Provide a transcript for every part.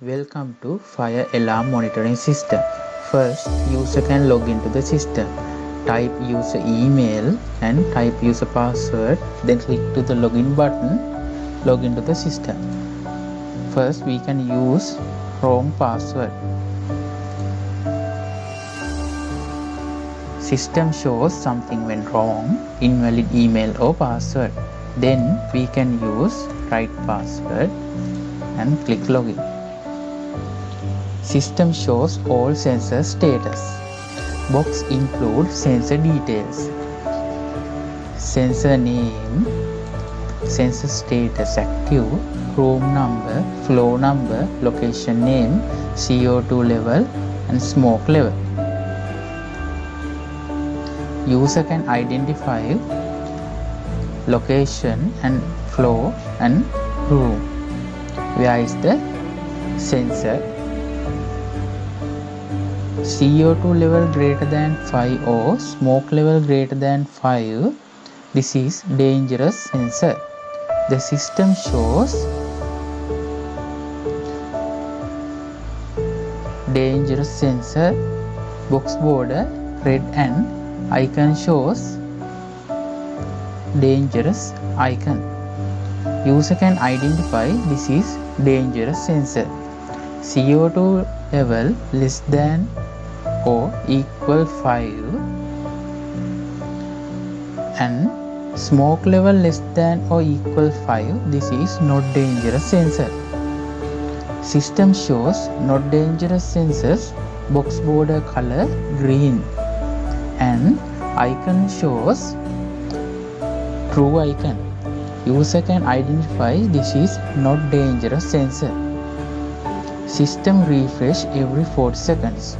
Welcome to Fire Alarm Monitoring System. First, user can log into the system. Type user email and type user password, then click to the login button, log into the system. First, we can use wrong password. System shows something went wrong, invalid email or password. Then we can use right password and click login. System shows all sensor status. Box includes sensor details. Sensor name, sensor status active, room number, flow number, location name, CO2 level and smoke level. User can identify location and flow and room. Where is the sensor? CO2 level greater than 5 or smoke level greater than 5. This is dangerous sensor. The system shows dangerous sensor. Box border red and icon shows dangerous icon. User can identify this is dangerous sensor. CO2 level less than or equal 5 and smoke level less than or equal 5. This is not dangerous sensor. System shows not dangerous sensors. Box border color green and icon shows true icon. User can identify this is not dangerous sensor. System refresh every 40 seconds.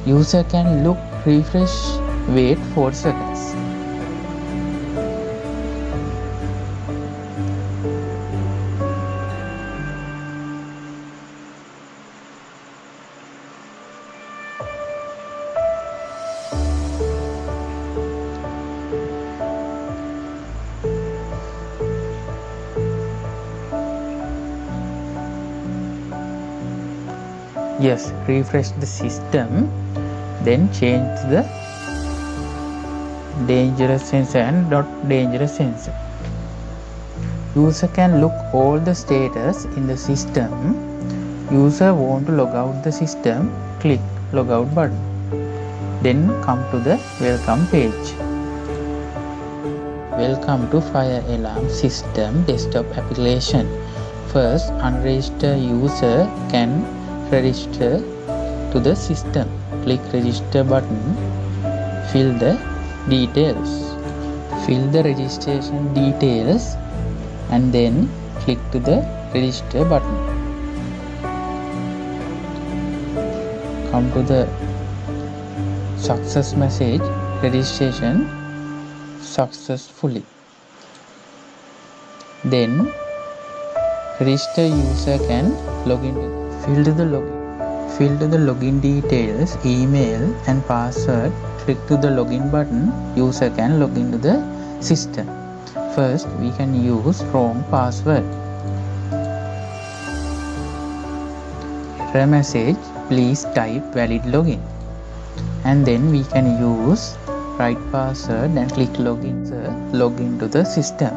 User can look, refresh, wait 4 seconds. Yes, refresh the system, then change the dangerous sensor and not dangerous sensor. User can look all the status in the system. User want to log out the system, click log out button. Then come to the welcome page. Welcome to Fire Alarm System desktop application. First, unregistered user can register to the system. Click register button, fill the details. Fill the registration details and then click to the register button. Come to the success message, registration successfully. Then register user can log in. Fill to the login details, email and password. Click to the login button. User can log into the system. First, we can use wrong password. Error message, please type valid login. And then we can use right password and click login. Log into the system.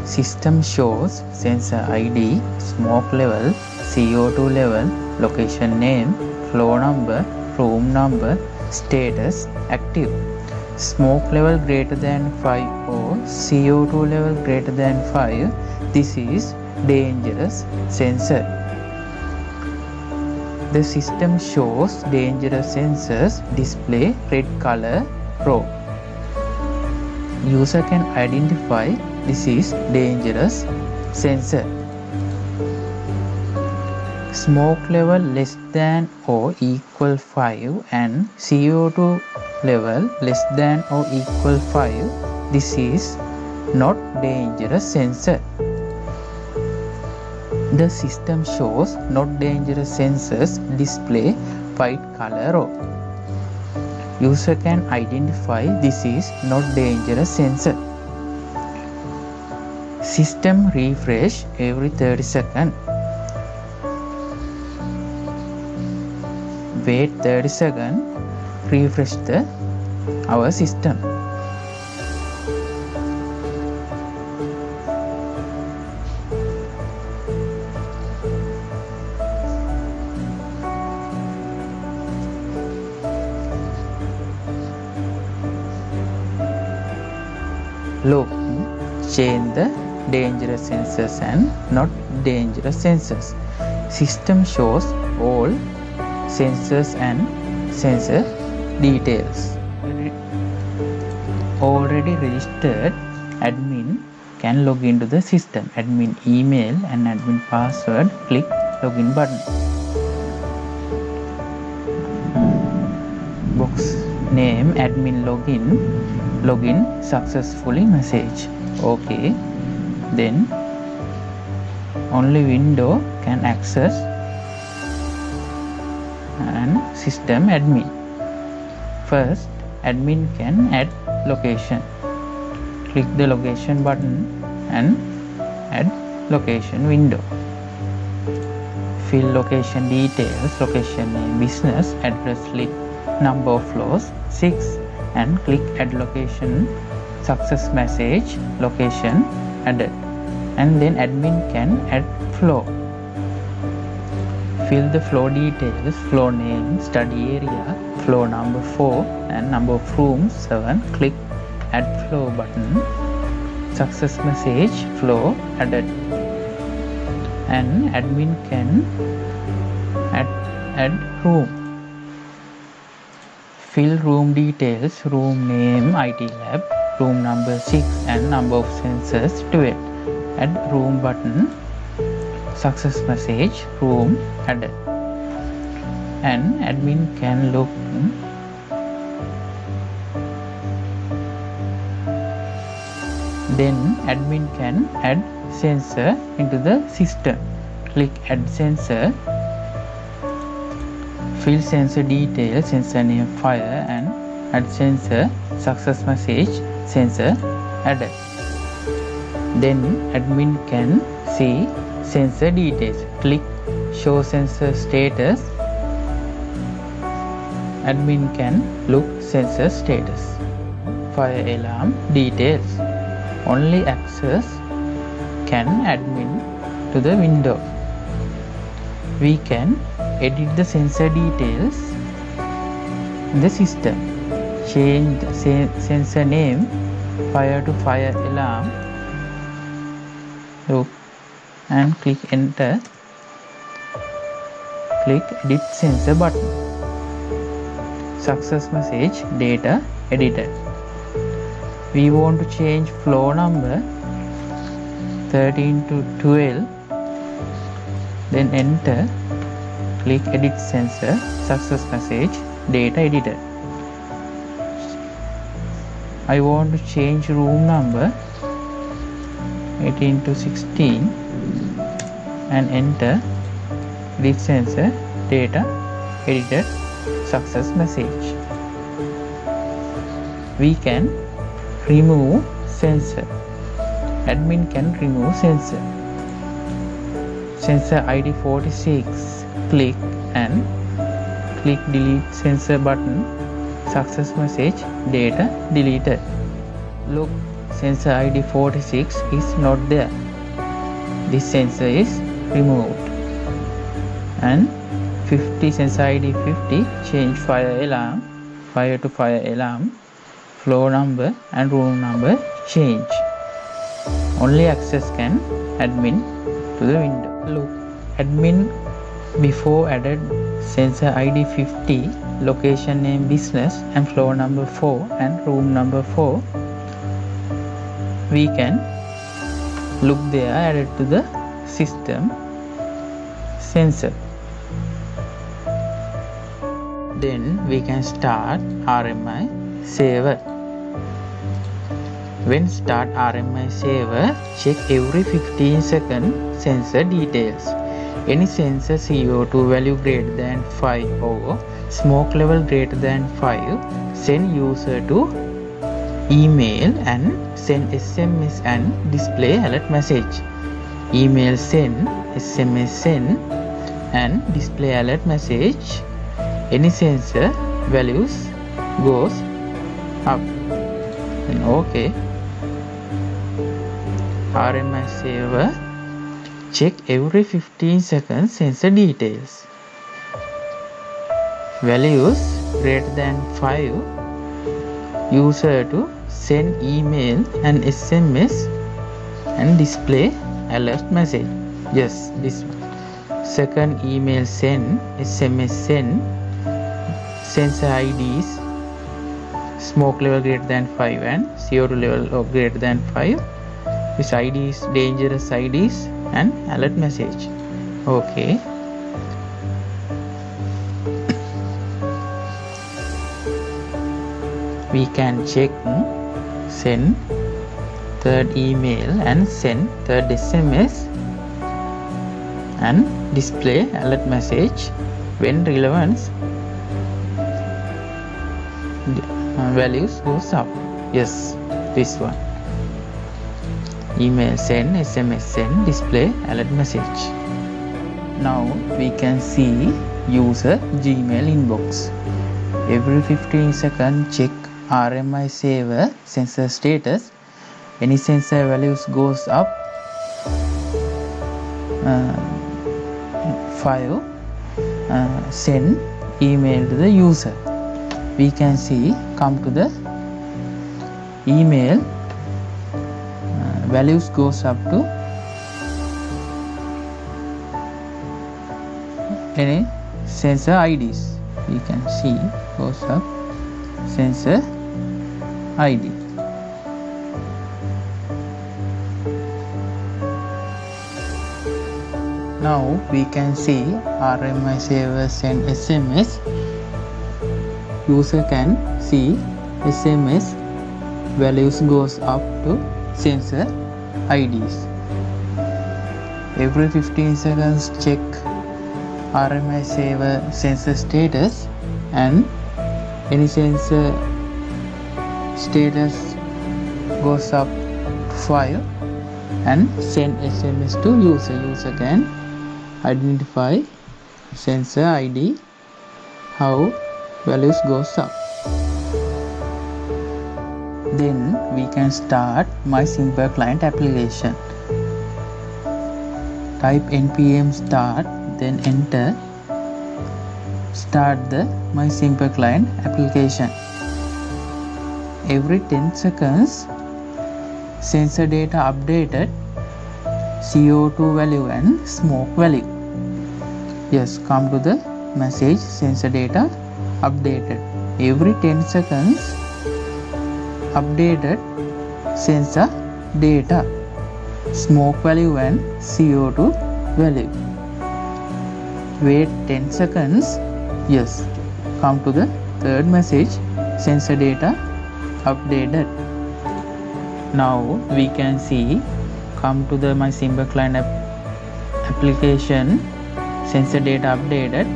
System shows sensor ID, smoke level, CO2 level, location name, flow number, room number, status active. Smoke level greater than 5 or CO2 level greater than 5. This is dangerous sensor. The system shows dangerous sensors display red color row. User can identify this is dangerous sensor. Smoke level less than or equal 5 and CO2 level less than or equal 5. This is not dangerous sensor. The system shows not dangerous sensors display white color row. User can identify this is not dangerous sensor. System refresh every 30 seconds. wait 30 seconds, refresh our system. Look, change the dangerous sensors and not dangerous sensors. System shows all sensors and sensor details. Already registered admin can log into the system. Admin email and admin password, click login button. Box name admin login successfully message. Okay, then only window can access and system admin. First, admin can add location. Click the location button and add location window. Fill location details, location name, business, address, list, number of floors, 6, and click add location. Success message, location added, and then admin can add floor. Fill the floor details, floor name, study area, floor number 4 and number of rooms 7. Click add floor button. Success message, floor added, and admin can add room. Fill room details, room name, IT lab, room number 6 and number of sensors 12. Add room button. Success message, room added, and admin can look then admin can add sensor into the system. Click add sensor. Fill sensor details, sensor name, fire, and add sensor. Success message, sensor added. Then admin can see sensor details. Click show sensor status. Admin can look sensor status. Fire alarm details. Only access can admin to the window. We can edit the sensor details in the system. Change the sensor name, fire to fire alarm. Look and click enter. Click edit sensor button. Success message, data edited. We want to change floor number 13 to 12. Then enter. Click edit sensor. Success message, data edited. I want to change room number 18 to 16 and enter. Edit sensor, data edited. Success message. We can remove sensor. Admin can remove sensor. Sensor ID 46. Click and click delete sensor button. Success message, data deleted. Look, sensor ID 46 is not there. This sensor is removed. And 50 sensor ID 50, change fire alarm, fire to fire alarm, floor number and room number change. Only access can admin to the window. Look, admin before added sensor ID 50, location name business and floor number 4 and room number 4. We can look there added to the system sensor. Then we can start RMI saver. When start RMI saver, check every 15 seconds sensor details. Any sensor CO2 value greater than 5 or smoke level greater than 5, send user to email and send SMS and display alert message. Email send, SMS send and display alert message. any sensor values goes up. Then OK. RMI saver check every 15 seconds sensor details. Values greater than 5, user to send email and SMS and display alert message. Yes, this one. Second, email send, SMS send, sensor IDs, smoke level greater than 5 and CO2 level of greater than 5. This ID is dangerous IDs and alert message. Okay. We can check send third email and send third SMS and display alert message when relevance values goes up. Yes, this one. Email send, SMS send, display alert message. Now we can see user Gmail inbox. Every 15 seconds check RMI saver sensor status. Any sensor values goes up 5, send email to the user. We can see come to the email values goes up to any sensor IDs. We can see goes up sensor ID. Now we can see RMI saver send SMS. User can see SMS values goes up to sensor IDs. Every 15 seconds check RMI saver sensor status and any sensor status goes up 5 and send SMS to user. User can identify sensor ID how values goes up. Then we can start My Simple Client application. Type npm start, then enter. Start the My Simple Client application. Every 10 seconds sensor data updated, CO2 value and smoke value. Yes, come to the message sensor data updated. Every 10 seconds updated sensor data, smoke value and CO2 value. Wait 10 seconds. Yes, come to the third message sensor data updated. Now we can see come to the My Simple Client application, sensor data updated,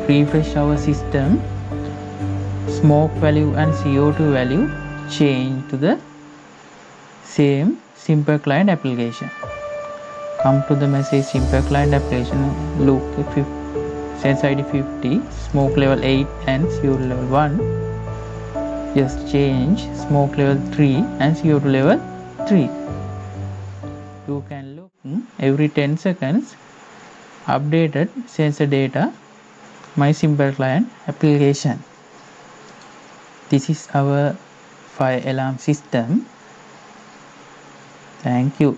refresh our system, smoke value and CO2 value change to the same Simple Client application. Come to the message Simple Client application, look sensor ID 50, smoke level 8 and CO2 level 1. Just change smoke level 3 and CO2 level 3. You can look every 10 seconds updated sensor data My Simple Client application. This is our fire alarm system. Thank you.